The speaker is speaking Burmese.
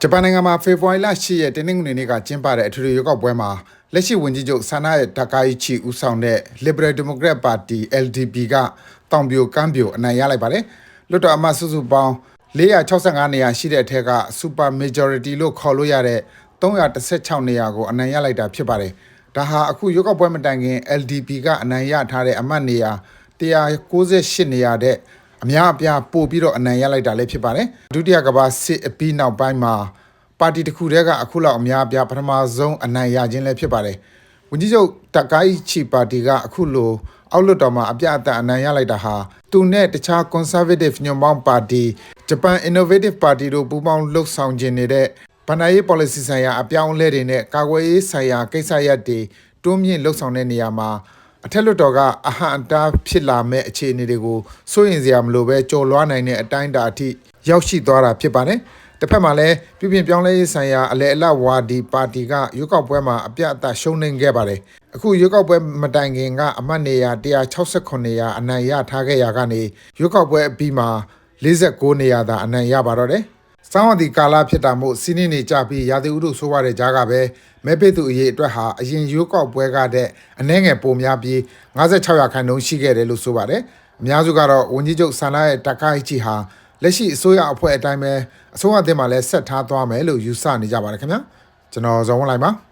ဂျပန်နိုင်ငံမှာဖေဖော်ဝါရီလ10ရက်တင်းနှင်းငွေနေ့ကကျင်းပတဲ့အထွေထွေရွေးကောက်ပွဲမှာလက်ရှိဝန်ကြီးချုပ်ဆာနာရဲ့တကာယီချီဦးဆောင်တဲ့ Liberal Democrat Party LDP ကတောင်ပြိုကမ်းပြိုအနိုင်ရလိုက်ပါတယ်။လွှတ်တော်အမတ်စုစုပေါင်း465နေရာရှိတဲ့အထက်က Super Majority လို့ခေါ်လို့ရတဲ့316နေရာကိုအနိုင်ရလိုက်တာဖြစ်ပါတယ်။ဒါဟာအခုရွေးကောက်ပွဲမတိုင်ခင် LDP ကအနိုင်ရထားတဲ့အမတ်နေရာ198နေရာတဲ့အများအပြားပို့ပြီးတော့အနိုင်ရလိုက်တာလည်းဖြစ်ပါတယ်ဒုတိယကမ္ဘာစစ်အပြီးနောက်ပိုင်းမှာပါတီတစ်ခုတည်းကအခုလောက်အများအပြားပထမဆုံးအနိုင်ရခြင်းလည်းဖြစ်ပါတယ်ဝန်ကြီးချုပ်တကိုင်းချီပါတီကအခုလိုအောက်လွှတ်တော်မှာအပြတ်အသတ်အနိုင်ရလိုက်တာဟာသူနဲ့တခြား conservative ညွန့်ပေါင်းပါတီ Japan Innovative Party တို့ပူးပေါင်းလှုပ်ဆောင်ခြင်းနေတဲ့ဗဏ္ဍာရေး policy ဆိုင်ရာအပြောင်းအလဲတွေနဲ့ကာကွယ်ရေးဆိုင်ရာကိစ္စရပ်တွေတွန်းမြင့်လှုပ်ဆောင်တဲ့နေရာမှာအထက်လွှတ်တော်ကအဟံအတားဖြစ်လာမဲ့အခြေအနေတွေကိုစိုးရင်စရာမလိုပဲကြော်လွှားနိုင်တဲ့အတိုင်းအတာအထိရောက်ရှိသွားတာဖြစ်ပါတယ်။တစ်ဖက်မှာလည်းပြည်ပြင်ပြောင်းလဲရေးဆိုင်ရာအလဲအလတ်ဝါဒီပါတီကရွေးကောက်ပွဲမှာအပြတ်အသတ်ရှုံးနိမ့်ခဲ့ပါတယ်။အခုရွေးကောက်ပွဲမတိုင်ခင်ကအမတ်နေရာ168နေရာအနိုင်ရထားခဲ့ရာကနေရွေးကောက်ပွဲအပြီးမှာ49နေရာသာအနိုင်ရပါတော့တယ်။စောင်းအသည့်ကာလဖြစ်တာမို့စီးနှင်းနေကြပြီးရာသီဥတုဆိုးရတဲ့ကြားကပဲမဲပေးသူအရေးအတွက်ဟာအရင်ရွေးကောက်ပွဲကတဲ့အနည်းငယ်ပိုများပြီး56%ရှိခဲ့တယ်လို့ဆိုပါတယ်။အများစုကတော့ဝန်ကြီးချုပ်ဆန်လာရဲ့တကိုင်းချီဟာလက်ရှိအစိုးရအဖွဲ့အတိုင်းပဲအစိုးရအသစ်မှာလည်းဆက်ထားသွားမယ်လို့ယူဆနေကြပါတယ်ခင်ဗျာ။ကျွန်တော်ဇော်ဝင်းလိုက်ပါ